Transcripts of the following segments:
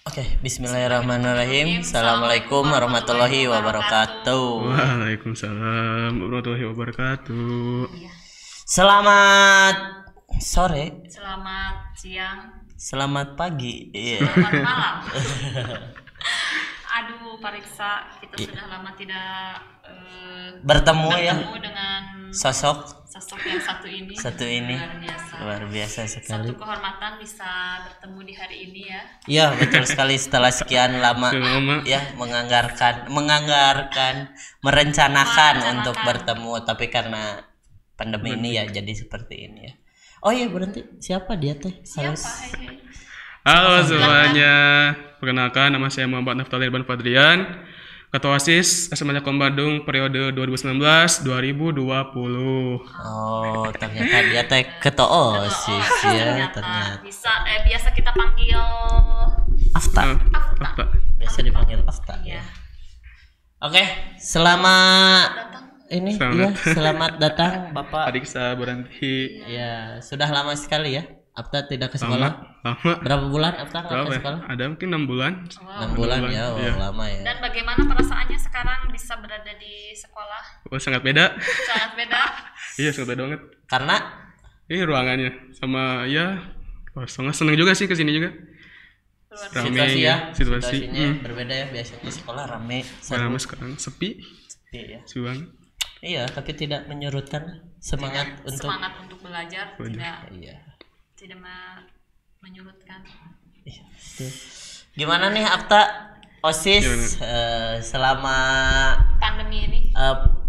Oke, bismillahirrahmanirrahim. Assalamualaikum warahmatullahi wabarakatuh. Waalaikumsalam warahmatullahi wabarakatuh. Selamat sore, Selamat siang, selamat pagi. Iya. selamat malam. Aduh, Pariksa, kita sudah lama tidak Bertemu ya bertemu dengan sosok sosok yang satu ini. Luar biasa. luar biasa sekali. Satu kehormatan bisa bertemu di hari ini ya. Iya, betul sekali setelah sekian lama Lama. ya merencanakan untuk bertemu, tapi karena pandemi ini ya jadi seperti ini ya. Oh iya, berarti siapa dia teh? Siapa? Harus Hai. Halo semuanya, perkenalkan nama saya Muhammad Naftali Irban Fadrian, Ketua OSIS SMA Kom Bandung periode 2019-2020. Oh, ternyata dia teh ketua OSIS ya, Ternyata ternyata. biasa kita panggil Afta. Apa? Biasa dipanggil Afta. ya. Oke, selamat Datang. ini Selamat. ya, selamat datang Bapak. Adiksa Buranti. Ya, sudah lama sekali ya Afta tidak ke Lama, sekolah. lama. Berapa bulan Afta nggak Berapa ke ya? sekolah? Ada mungkin 6 bulan. 6 bulan ya, oh, Iya. lama ya. Dan bagaimana perasaannya sekarang bisa berada di sekolah? Oh, sangat beda. Sangat beda. Iya, sangat beda banget. Karena Ini ruangannya sama ya, sangat seneng juga sih kesini juga. Luar Rame situasi ya, situasi. situasinya berbeda ya, biasanya sekolah rame, Lama seru. sekarang sepi, Iya. suang. Iya, tapi tidak menyurutkan semangat untuk semangat untuk belajar Waduh. iya. tidak menyurutkan. Iya, betul. Gimana nih Afta OSIS selama Pandemi ini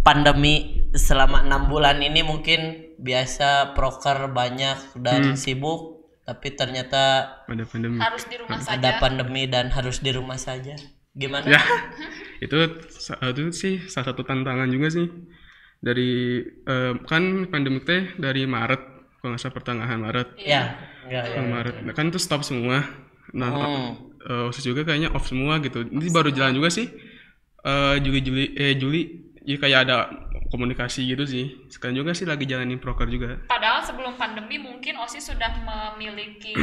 pandemi selama 6 bulan ini mungkin biasa proker banyak dan sibuk, tapi ternyata Ada pandemi. harus di rumah saja. ada pandemi dan harus di rumah saja. Gimana? Ya, itu sih salah satu tantangan juga sih. Dari kan pandemi teh dari Maret, kalau nggak salah pertengahan Maret. Ya, ya, ya. Maret, nah, kan itu stop semua. Nah, OSIS juga kayaknya off semua gitu. Ini baru jalan juga sih. Juli, ya kayak ada komunikasi gitu sih. Sekarang juga sih lagi jalanin proker juga. Padahal sebelum pandemi mungkin OSIS sudah memiliki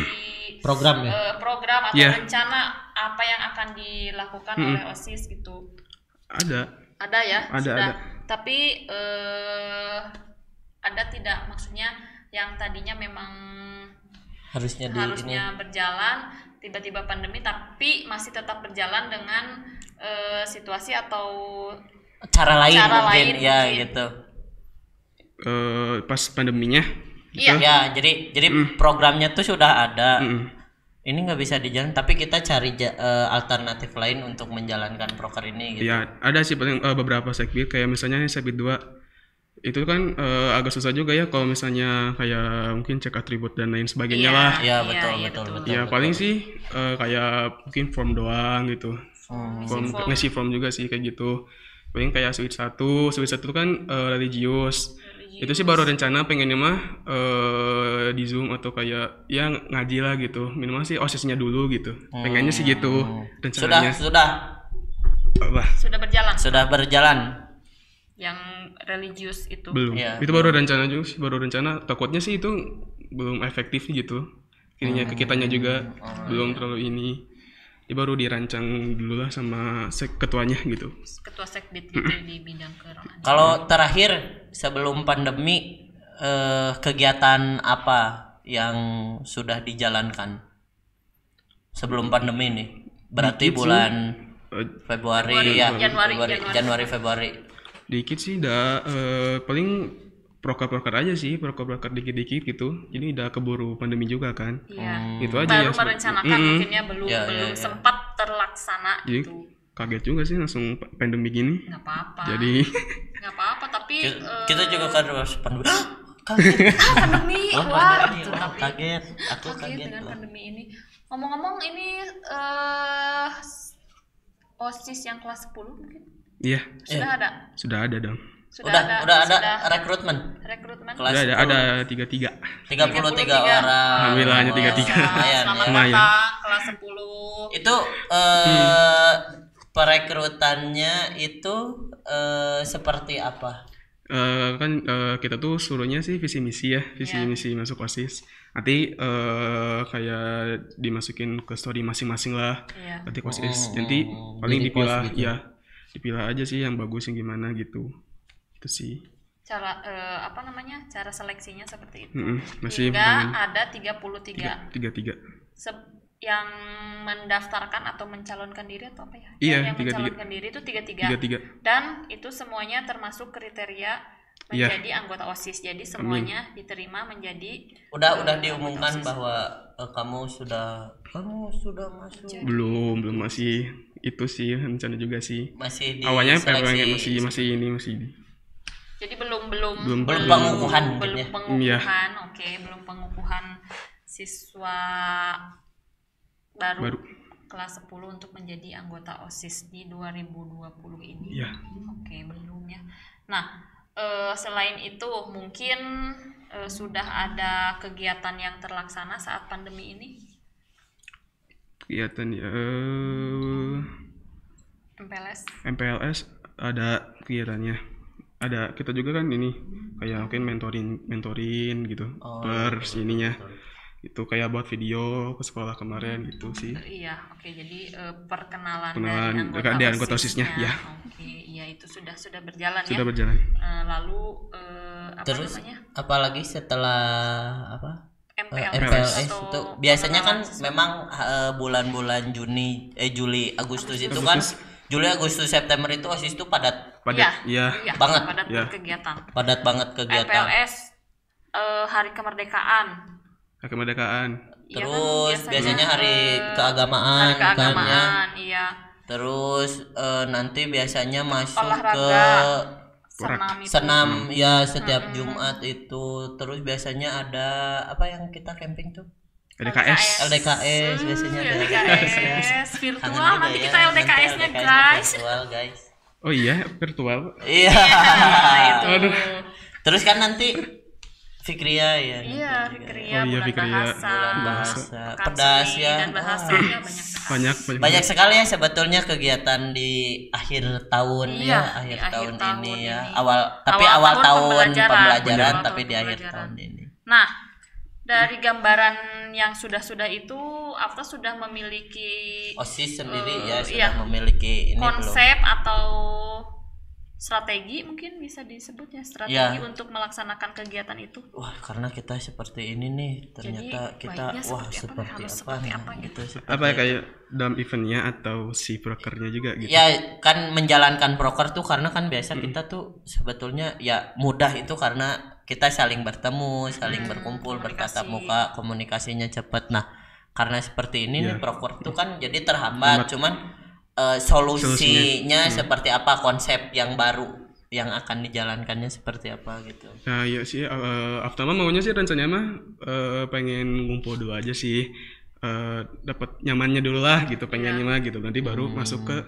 Program ya? program atau Iya. rencana apa yang akan dilakukan oleh OSIS gitu. Ada. Ada ya? Ada, sudah. ada. Tapi ada tidak, maksudnya yang tadinya memang Harusnya di ini harusnya berjalan, tiba-tiba pandemi tapi masih tetap berjalan dengan situasi atau cara lain Cara mungkin lain ya mungkin. gitu. Pas pandeminya. Iya. Ya, jadi programnya tuh sudah ada. Mm. Ini nggak bisa dijalan, tapi kita cari alternatif lain untuk menjalankan proker ini gitu. Ya, ada sih paling beberapa sekbid kayak misalnya sekbid 2 itu kan agak susah juga ya kalau misalnya kayak mungkin cek atribut dan lain sebagainya lah. Iya, Iya, betul, iya, betul, betul, betul. Ya betul. paling sih kayak mungkin form doang gitu. Form ngisi form juga sih kayak gitu. Paling kayak suite 1 itu kan religius. Itu sih baru rencana pengennya mah di Zoom atau kayak ya ngaji lah gitu. Minimal sih OSIS-nya dulu gitu. Pengennya sih gitu rencananya. Wah, Sudah berjalan. yang religius itu. belum. Iya. Itu baru rencana juga sih, baru rencana. Takutnya sih itu belum efektif gitu. Kirinya ke kitanya juga belum terlalu ini. Ini baru dirancang dulu lah sama ketuanya gitu. Ketua sekbid gitu di bidang kerohanian. Kalau terakhir sebelum pandemi kegiatan apa yang sudah dijalankan sebelum pandemi nih? Berarti bulan Februari ya, Januari Februari. Dikit sih udah paling proker-proker aja sih, proker-proker dikit-dikit gitu. Jadi udah keburu pandemi juga kan. Iya. Itu aja Baru ya. merencanakan mungkinnya belum Ya, belum ya, ya. sempat terlaksana Jadi gitu. kaget juga sih langsung pandemi gini. Nggak apa-apa. Jadi Nggak apa-apa tapi Kita juga kan harus pandemi. Kaget. pandemi. Oh, Wah, pandemi. gitu, Oh, tapi kaget. Aku kaget kaget dengan loh. pandemi ini. Ngomong-ngomong ini OSIS yang kelas 10 mungkin iya, sudah ada. sudah ada dong. Udah ada rekrutmen. Rekrutmen. Kelas Udah ada 33. 33 orang. Alhamdulillah hanya 33. Lumayan Selamat ya. Lumayan. datang kelas 10. Itu perekrutannya itu seperti apa? Kan kita tuh suruhnya sih visi misi ya, visi misi masuk OSIS. nanti kayak dimasukin ke story masing-masing lah. Iya. Nanti OSIS nanti paling di-repost dipilah gitu. ya, dipilah aja sih yang bagus yang gimana gitu. Itu sih. Cara cara seleksinya seperti itu. Masih Hingga ada 33 tiga. yang mendaftarkan atau mencalonkan diri atau apa ya? Iya, yang 33. mencalonkan diri itu 33. Dan itu semuanya termasuk kriteria menjadi anggota OSIS. Jadi semuanya diterima menjadi Udah diumumkan bahwa kamu sudah masuk. Belum masih itu sih rencana juga sih. Masih di Awalnya seleksi. masih jadi belum pengukuhan mungkin ya. pengukuhan. Oke, belum pengukuhan siswa baru kelas 10 untuk menjadi anggota OSIS di 2020 ini. Iya. Oke, belum ya. Nah, selain itu mungkin sudah ada kegiatan yang terlaksana saat pandemi ini? Kegiatan ya MPLS ada kegiatannya. Ada kita juga kan ini kayak mungkin mentorin gitu per sininya. Itu kayak buat video ke sekolah kemarin gitu sih. Iya, oke. Jadi perkenalan dari anggota OSIS-nya ya. Oke, iya itu sudah berjalan ya. Sudah berjalan. Lalu Terus namanya? apalagi setelah MPLS itu biasanya kan memang bulan-bulan Juli Agustus itu kan Juli Agustus September itu OSIS itu padat Iya. banget. Padat berkegiatan. Padat banget kegiatan. MPLS hari kemerdekaan. Terus Iya kan, biasanya hari keagamaan kan ya. Iya. Terus nanti biasanya masuk Olahraga, ke senam ya setiap Jumat itu. Terus biasanya ada apa yang kita camping tuh? LDKS biasanya ada LDKS virtual. Kangen juga Nanti ya, kita LDKS-nya nanti guys. virtual, guys. Oh iya, virtual. Iya. Itu. Terus kan nanti Fikria ya. Iya, Fikria, Oh iya, bulan Fikria. bahasa, pekan Pedas seni ya. dan bahasanya banyak sekali. Banyak Sekali ya sebetulnya kegiatan di akhir tahun Iya, akhir di tahun akhir tahun ini ya. ini. Awal Awal tahun tahun pembelajaran Awal tapi tahun di akhir pembelajaran. tahun ini. Nah, dari gambaran yang sudah itu, Afta sudah memiliki OSIS sendiri ya sudah iya, memiliki ini konsep atau strategi, mungkin bisa disebut ya strategi Ya. untuk melaksanakan kegiatan itu. Wah, karena kita seperti ini nih, ternyata Jadi, kita baiknya seperti apa nih? gitu. apa ya kayak dalam eventnya atau si prokernya juga gitu. Ya kan menjalankan proker tuh karena kan biasa kita tuh sebetulnya ya mudah itu karena kita saling bertemu, saling berkumpul, bertatap muka, komunikasinya cepat. Nah, karena seperti ini nih proker tuh kan jadi terhambat. Cuman solusinya seperti apa, konsep yang baru yang akan dijalankannya seperti apa gitu. Nah iya sih, Aftama maunya sih rencananya mah pengen ngumpul dulu aja sih, dapat nyamannya dulu lah gitu, pengennya mah gitu, nanti baru masuk ke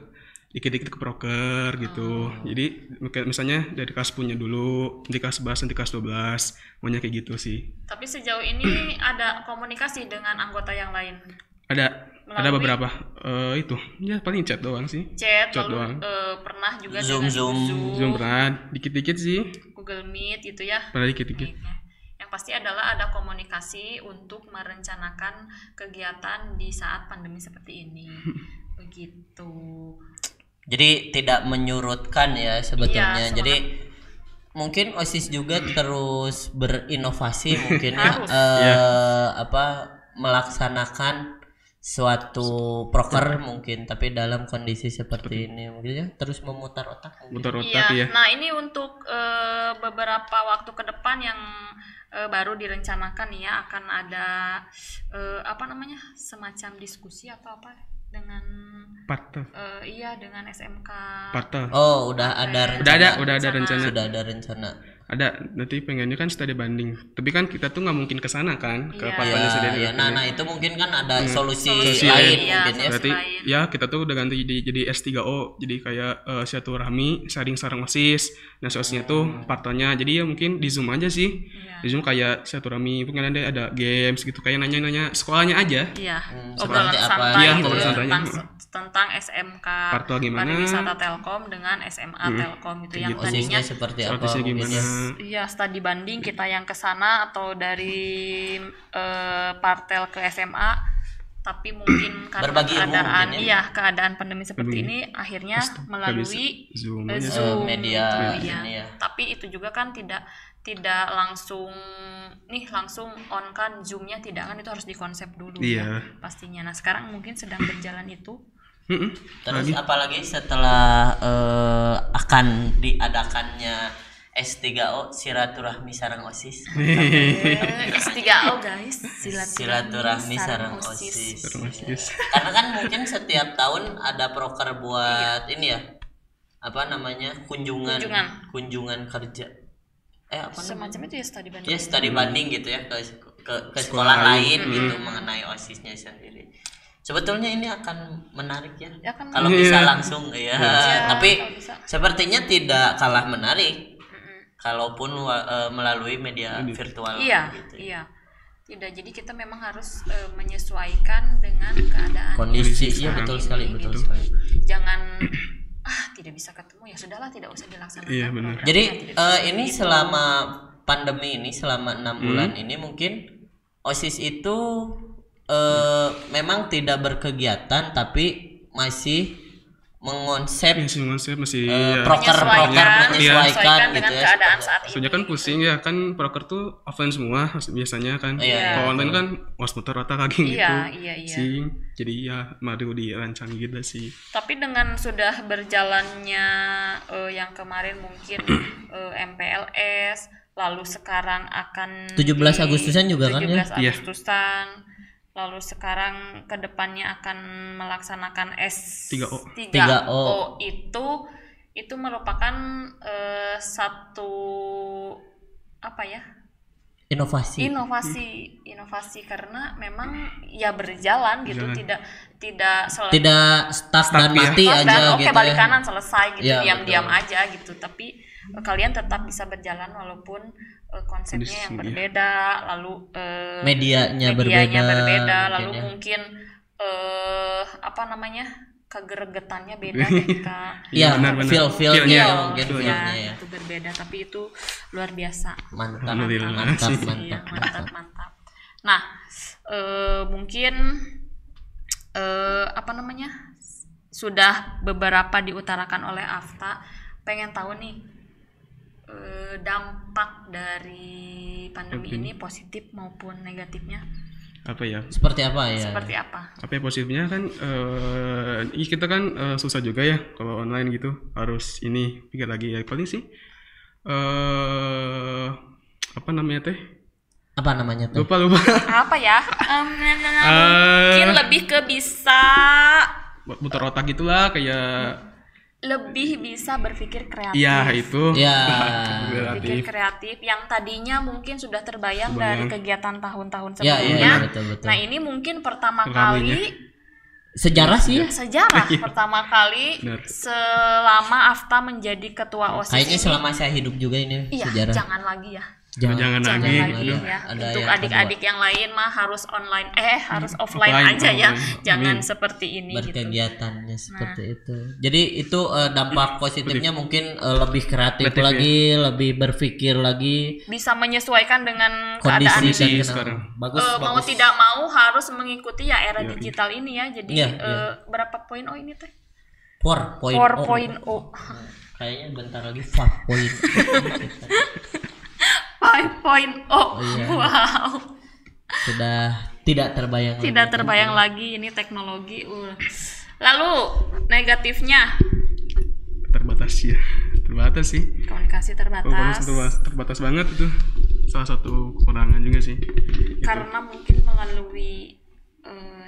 dikit-dikit ke proker gitu. Jadi misalnya dari kelas punya dulu, nanti kelas 11, nanti kelas 12, maunya kayak gitu sih. Tapi sejauh ini ada komunikasi dengan anggota yang lain? Ada beberapa itu ya paling chat doang sih. Chat lalu doang. Pernah juga Zoom Pernah dikit-dikit sih. Google Meet gitu ya. Pernah dikit-dikit. Yang pasti adalah ada komunikasi untuk merencanakan kegiatan di saat pandemi seperti ini. Begitu. Jadi tidak menyurutkan ya sebetulnya. Iya, jadi mungkin OSIS juga terus berinovasi mungkin melaksanakan suatu proker mungkin tapi dalam kondisi seperti ini mungkin ya terus memutar otak mungkin. Ya. Nah ini untuk beberapa waktu ke depan yang baru direncanakan ya akan ada semacam diskusi atau apa dengan dengan SMK. Oh udah ada rencana. Sudah ada rencana. Ada, nanti pengennya kan studi banding. Tapi kan kita tuh nggak mungkin ke sana kan, ke Partanya sendiri. Nah itu mungkin kan ada solusi lain mungkin ya. Berarti ya kita tuh udah ganti jadi S3O, jadi kayak silaturahmi, sharing sareng OSIS. Nah OSISnya tuh Partanya, jadi ya mungkin di Zoom aja sih. Di Zoom kayak silaturahmi, mungkin ada games gitu, kayak nanya-nanya sekolahnya aja. Iya, obrolan santai gitu tentang tentang SMK Parto gimana? Pariwisata Telkom dengan SMA Telkom itu yang OSIS-nya tadinya seperti apa Statusnya mungkin gimana? ya. iya studi banding kita yang ke sana atau dari Partel ke SMA, tapi mungkin karena Berbagi ilmu keadaan mungkin ya? keadaan pandemi seperti ini akhirnya melalui Zoom eh, aja. Zoom media gitu, iya. ini ya. Tapi itu juga kan tidak langsung langsung on kan Zoom-nya, tidak kan, itu harus dikonsep dulu Iya. ya pastinya. Nah sekarang mungkin sedang berjalan itu. Terus apalagi setelah akan diadakannya S3O silaturahmi sareng OSIS. S3O guys, Silaturahmi sareng OSIS. Osis. Karena kan mungkin setiap tahun ada proker buat ini ya. Apa namanya? Kunjungan kerja. Apa namanya? Semacam itu ya studi banding. Ya studi banding gitu ya ke sekolah lain gitu mengenai OSIS-nya sendiri. Sebetulnya ini akan menarik ya. Ya kan, Kalau bisa langsung ya. Tapi kalau bisa. sepertinya tidak kalah menarik. Kalaupun melalui media virtual Iya, gitu. iya. Tidak, jadi kita memang harus menyesuaikan dengan keadaan Kondisi yang iya betul sekarang sekali, ini, betul gitu. sekali. Jangan tidak bisa ketemu, ya sudahlah, tidak usah dilaksanakan. Iya, benar. programnya, Jadi tidak bisa ini begitu. selama pandemi ini selama 6 bulan ini mungkin OSIS itu memang tidak berkegiatan tapi masih mengonsep Masih proker menyesuaikan dengan gitu ya. keadaan saat ini. Soalnya kan pusing ya, kan proker tuh offline semua biasanya kan. Iya, Kalau online kan muter rata kaki gitu. Iya. Sing. Jadi ya madu dirancang gitu sih. Tapi dengan sudah berjalannya yang kemarin mungkin MPLS, lalu sekarang akan 17 Agustusan juga kan ya? 17 Agustusan. Lalu sekarang kedepannya akan melaksanakan S3O 3O. itu merupakan satu apa ya? Inovasi. Inovasi karena memang ya berjalan gitu, tidak Tidak stuck dan mati dan aja oke gitu balik ya. kanan selesai gitu, Ya, diam-diam betul. aja gitu, tapi kalian tetap bisa berjalan walaupun konsepnya yang Kondisi, berbeda, lalu Medianya medianya berbeda, berbeda, lalu mungkin ya. mungkin apa namanya, kegeregetannya beda ketika Iya, benar-benar. feel-nya Feel-nya. mungkin ya, feel-nya ya. itu berbeda, tapi itu luar biasa. Mantap. Alhamdulillah. Mantap. Iya, mantap. Nah, mungkin apa namanya, sudah beberapa diutarakan oleh Afta. Pengen tahu nih dampak dari pandemi ini positif maupun negatifnya Apa ya? Seperti apa ya? seperti apa? Apa ya positifnya kan kita kan susah juga ya kalau online gitu, harus ini pikir lagi ya, paling sih apa namanya teh? Apa namanya tuh? Lupa. Apa ya? Mungkin lebih ke bisa Muter otak gitulah, kayak lebih bisa berpikir kreatif. iya itu. Ya. Berpikir kreatif yang tadinya mungkin sudah terbayang dari kegiatan tahun-tahun Ya, sebelumnya. betul. Nah, ini mungkin pertama Kalinya. kali Sejarah sih ya. sejarah pertama kali Benar. selama Afta menjadi ketua OSIS Kayaknya ini. selama saya hidup juga ini Iya, sejarah. jangan lagi ya. Jangan lagi. Lagi ya. Ada Untuk yang adik-adik yang lain mah harus online, harus offline Offline, aja ya. offline. Jangan Amin. seperti ini gitu. Berkegiatannya seperti itu. Jadi itu dampak positifnya mungkin lebih kreatif Kreatif, lagi, lebih berpikir lagi Bisa menyesuaikan dengan keadaan kondisi ini. dan sekarang. bagus. Mau tidak mau harus mengikuti ya era digital ini ya. Jadi Iya, berapa poin ini teh? 4.0. 4.0. Kayaknya bentar lagi 5.0. 5.0. Iya. Wow. Sudah tidak terbayang lagi. Tidak terbayang lagi ini teknologi. Lalu negatifnya Terbatas sih. komunikasi Terbatas banget itu. Salah satu kekurangan juga sih. karena mungkin melalui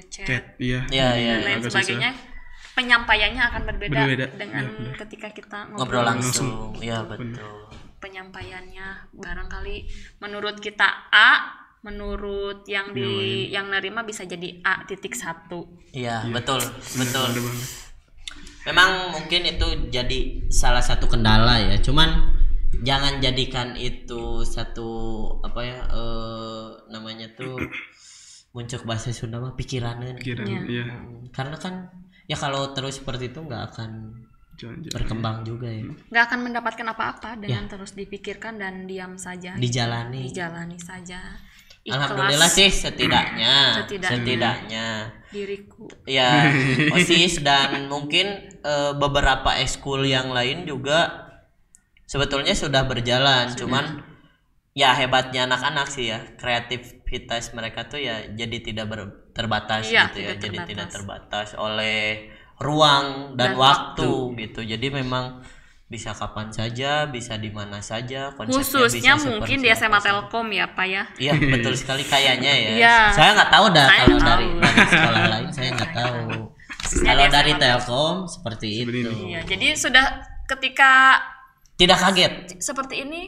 chat Chat, iya. Iya, iya. dan lain agak sebagainya. Penyampaiannya akan berbeda dengan Iya, ketika kita Ngobrol langsung. Iya, betul. Penyampaiannya barangkali menurut kita A, menurut yang yang nerima bisa jadi A.1. Iya, betul. Ada banget. Memang mungkin itu jadi salah satu kendala ya. Cuman jangan jadikan itu satu apa ya namanya tuh muncul bahasa Sunda mah pikirannya. Iya. Karena kan Ya kalau terus seperti itu nggak akan Jalan-jalan. berkembang juga ya. Nggak akan mendapatkan apa-apa dengan terus dipikirkan dan diam saja. Dijalani. Dijalani saja. Alhamdulillah sih setidaknya Diriku. ya OSIS dan mungkin beberapa ekskul yang lain juga sebetulnya sudah berjalan. Cuman ya hebatnya anak-anak sih ya, kreativitas mereka tuh ya jadi tidak terbatas Iya, gitu ya, tidak jadi terbatas. tidak terbatas oleh ruang dan waktu gitu. Jadi memang bisa kapan saja, bisa di mana saja, konsepnya Khususnya bisa mungkin seperti di SMA apa saja. Telkom ya Pak ya. Iya betul sekali kayaknya ya. Iya. Saya nggak tahu dah Saya kalau tahu. dari sekolah lain saya nggak tahu. Khususnya Kalau di dari SMA. Telkom seperti itu. Iya, jadi sudah ketika Tidak kaget. seperti ini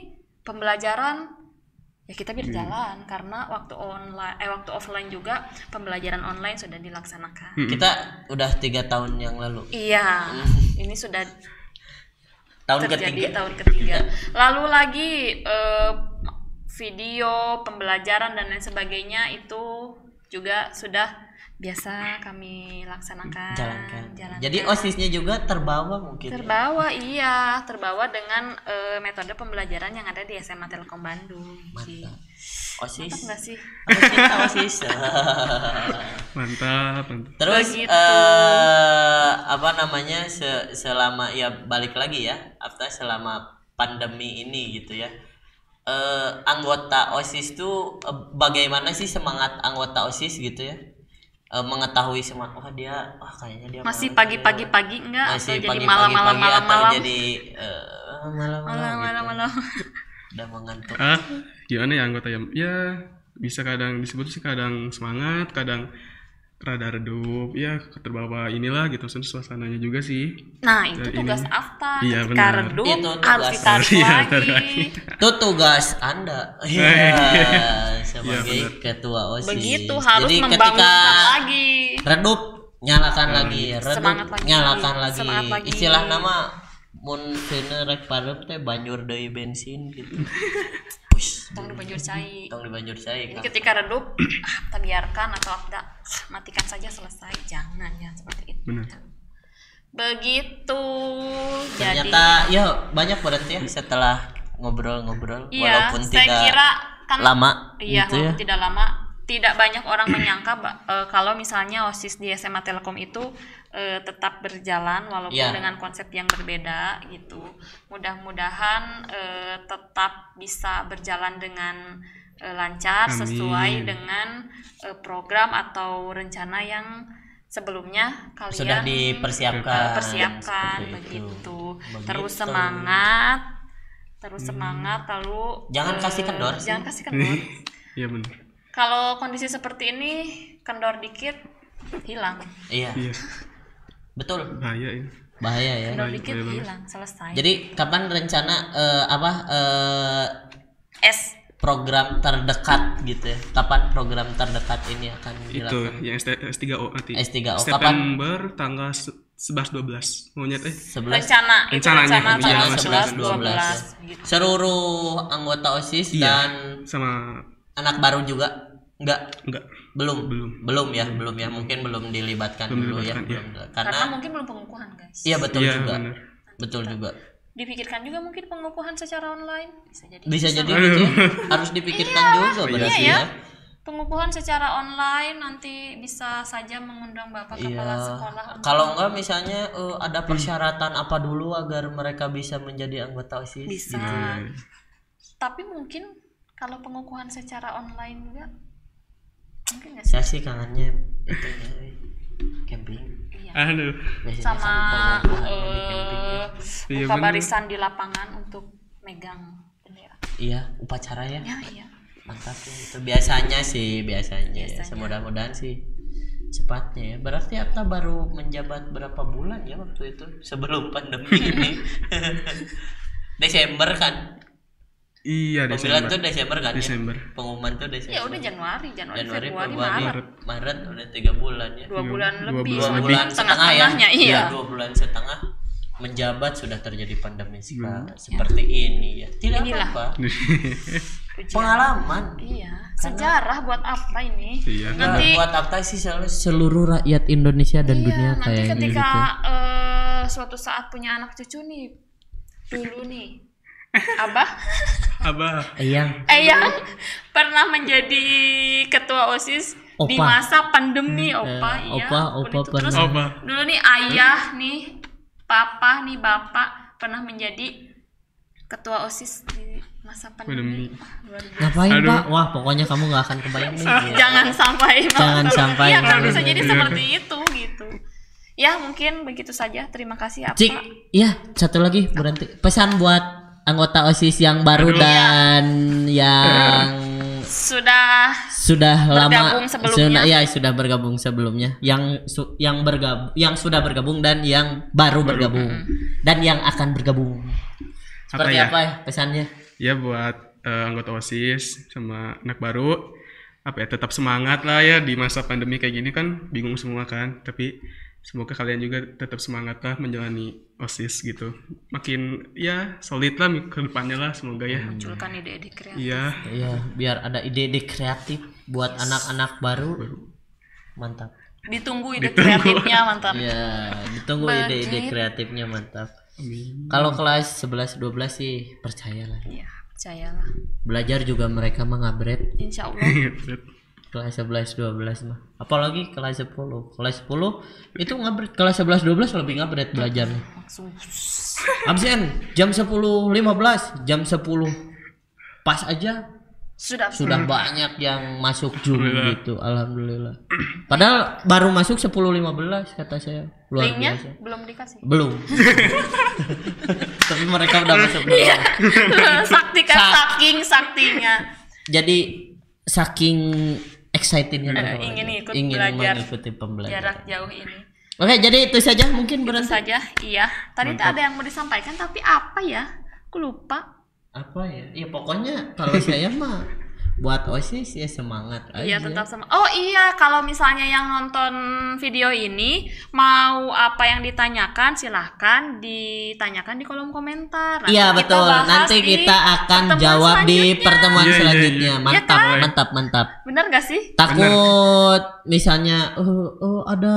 pembelajaran ya kita berjalan karena waktu offline juga pembelajaran online sudah dilaksanakan. Kita udah 3 tahun yang lalu. Iya, ini sudah Tahun terjadi ketiga. tahun ketiga. Lalu lagi video pembelajaran dan lain sebagainya itu juga sudah biasa kami laksanakan. Jalankan. Jalankan. Jadi OSISnya juga terbawa mungkin. Ya? terbawa dengan metode pembelajaran yang ada di SMA Telkom Bandung. Mantap. OSIS. Mantap nggak sih? OSIS. Mantap. Terus Begitu. apa namanya selama ya balik lagi ya, selama pandemi ini gitu ya. Anggota OSIS tuh bagaimana sih semangat anggota OSIS gitu ya? Mengetahui semangat kayaknya dia Masih mau- pagi-pagi enggak atau masih jadi pagi-pagi malam-malam atau jadi malam-malam gitu. malam-malam. Udah mengantuk. Gimana ya anggota ya bisa kadang disebut sih kadang semangat, kadang rada redup, ya terbawa inilah gitu suasananya juga sih. Nah, itu Dan tugas ini- Afta. Iya, Ketika benar. redup Itu harus tugas. ditarik Iya, lagi. tarik lagi. Itu tugas Anda. Iya, sebagai benar. ketua OSIS. Begitu harus Jadi membangunkan ketika lagi. redup nyalakan lagi, redup Semangat lagi. nyalakan lagi. Semangat lagi. Istilah nama mun cenah rek pareup teh banjur deui bensin gitu. Push. Tong dibanjur cai. Tong dibanjur cai. Jadi ketika redup, kita biarkan atau tidak matikan saja selesai. Jangan ya seperti itu. Benar. Begitu. Ternyata ya banyak berarti ya setelah ngobrol-ngobrol Iya, walaupun saya tidak kira kan lama iya, gitu ya. walaupun tidak lama, tidak banyak orang menyangka kalau misalnya OSIS di SMA Telkom itu tetap berjalan walaupun Iya. dengan konsep yang berbeda gitu. Mudah-mudahan tetap bisa berjalan dengan lancar Amin. sesuai dengan program atau rencana yang sebelumnya kalian Sudah dipersiapkan. persiapkan Seperti itu. begitu. Begitu. Terus semangat lalu Jangan kasih kendor sih. jangan kasih kendor. Iya benar. Kalau kondisi seperti ini kendor dikit hilang, Iya, Iya. betul. Bahaya ya. Bahaya ya. kendor Baik, dikit baik banget. hilang, selesai. Jadi kapan rencana S program terdekat gitu ya? Kapan program terdekat ini akan Itu dilakukan? yang S3O nanti. S3O kapan? September tanggal 11-12. Monyet 11 rencana itu Rencananya, rencana iya, tanggal masih 11 12. 12 gitu. seluruh anggota OSIS Iya. dan Sama anak baru juga enggak enggak belum Belum. ya mungkin belum dilibatkan Belum dulu ya dilibatkan, iya. belum. Karena Karena mungkin belum pengukuhan, guys. iya betul Iya, juga benar. betul juga Dipikirkan juga mungkin pengukuhan secara online bisa jadi Aduh. gitu ya. Harus dipikirkan juga berarti iya ya. pengukuhan secara online nanti bisa saja mengundang Bapak Kepala Iya. Sekolah untuk- Kalau enggak misalnya ada persyaratan apa dulu agar mereka bisa menjadi anggota OSIS? bisa. Iya. Tapi mungkin kalau pengukuhan secara online juga mungkin nggak sih? Saya sih kangennya itu ya, camping. Iya. Aduh. Biasanya Sama kan pengukuhannya di camping ya. Iya, buka bener. barisan di lapangan untuk megang bendera. Iya, upacara ya. Ya, iya. Mantap ya itu biasanya sih biasanya. Ya. Biasanya. Semudah-mudahan sih cepatnya ya. Berarti Atta baru menjabat berapa bulan ya waktu itu sebelum pandemi ini? Desember kan? Iya, Pemilihan Desember. tuh Desember kan Desember. ya? Pengumuman tuh Desember. Ya udah Januari, Januari, Februari, Februari, Maret. Maret udah 3 bulan ya. 2 bulan Dua lebih. bulan Dua lebih. bulan setengah ya. Tengah-tengahnya, iya. 2 bulan setengah menjabat sudah terjadi pandemi seperti ini ya. Tidak Inilah. apa-apa. pengalaman. Iya, sejarah buat apa ini? Iya. Nanti Buat apa sih seluruh rakyat Indonesia dan dunia nanti kayak ketika gitu. suatu saat punya anak cucu nih, dulu nih, Abah, Eyang Eyang pernah menjadi ketua OSIS di Opa. masa pandemi, Opa, iya. Opa Terus pernah. dulu nih ayah nih, papa nih, bapak pernah menjadi ketua OSIS di masa pandemi. Luar biasa. Ngapain Aduh. Pak? Wah pokoknya kamu nggak akan kebayang nih. Jangan sampai Jangan sampai. iya kan bisa jadi seperti itu gitu ya. Mungkin begitu saja, terima kasih. Apa Cik, iya satu lagi berhenti. Pesan buat anggota OSIS yang baru dan yang sudah lama bergabung sebelumnya. sudah bergabung sebelumnya. Yang sudah bergabung dan yang baru bergabung dan yang akan bergabung. Seperti ya? apa ya pesannya? Ya buat anggota OSIS sama anak baru, apa ya, tetap semangat lah ya di masa pandemi kayak gini kan, bingung semua kan, tapi semoga kalian juga tetap semangat lah menjalani OSIS gitu, makin ya solid lah ke depannya lah, semoga ya. munculkan ide-ide kreatif. Iya. Iya, biar ada ide-ide kreatif buat anak-anak baru. Mantap. Ditunggu ide kreatifnya, mantap. Iya, ditunggu ide-ide kreatifnya mantap. Kalau kelas 11 12 sih percayalah. Iya, percayalah. Belajar juga mereka mengabret. Insya Allah. Kelas 11 12 mah. Apalagi kelas 10. Kelas 10 itu ngabret. Kelas 11 12 lebih ngabret belajarnya. Langsung Absen jam 10.15, jam 10 pas aja sudah banyak yang masuk Zoom gitu. Alhamdulillah. Padahal baru masuk 10.15 kata saya. Luar linknya biasa. belum dikasih. Belum. Tapi mereka udah masuk duluan. Saking saktinya. Jadi saking excitednya mereka Ingin ikut ingin belajar mengikuti pembelajaran. jarak jauh ini. Oke, jadi itu saja mungkin Itu berhenti. saja. Iya. Tadi ada yang mau disampaikan tapi apa ya? Aku lupa. Apa ya? Ya pokoknya kalau saya mah buat OSIS ya semangat aja. Iya, tetap sama. Oh iya, kalau misalnya yang nonton video ini mau apa yang ditanyakan, silahkan ditanyakan di kolom komentar. Nanti Iya kita betul. bahas Nanti di kita akan pertemuan jawab di selanjutnya. pertemuan Iya, iya, selanjutnya. iya. Mantap, Iya kan? mantap. Bener gak sih? Takut misalnya ada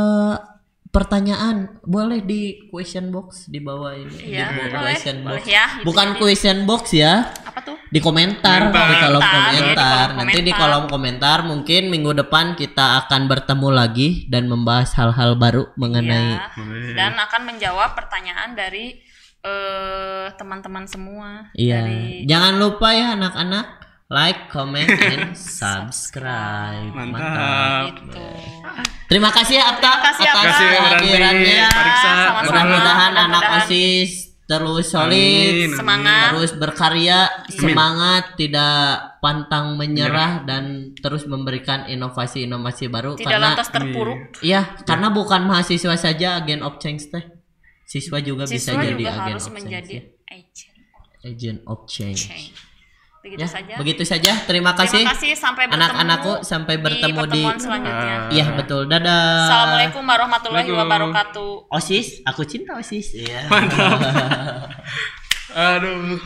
pertanyaan, boleh di question box di bawah ini. Iya, Di boleh, question box. boleh ya. Bukan question box ya. Apa tuh? Di komentar, Komentar. di kolom Komentar, komentar. iya, di kolom Nanti di komentar. kolom komentar mungkin minggu depan kita akan bertemu lagi dan membahas hal-hal baru mengenai Iya. Dan akan menjawab pertanyaan dari teman-teman semua. iya. Dari Jangan lupa ya anak-anak, like, comment, and subscribe. Mantap. itu. Terima kasih ya Apta Terima kasih, atas Apta. Terima kasih, kehadirannya. Berarti, Pak Riksa. sama-sama. Mudah-mudahan anak Mudah-mudahan. OSIS terus solid, Amin. Semangat. terus berkarya, semangat, tidak pantang menyerah dan terus memberikan inovasi-inovasi baru Tidak karena lantas terpuruk. iya, karena bukan mahasiswa saja agent of change teh. Siswa juga bisa Siswa jadi juga agent harus of menjadi change. Agent of change. change. Begitu Ya, saja. begitu saja. Terima kasih. Terima kasih, sampai bertemu anak-anakku, sampai bertemu di pertemuan selanjutnya. Iya, betul. Dadah. Assalamualaikum warahmatullahi Waalaikumsalam. wabarakatuh. OSIS, aku cinta OSIS. Iya. Aduh.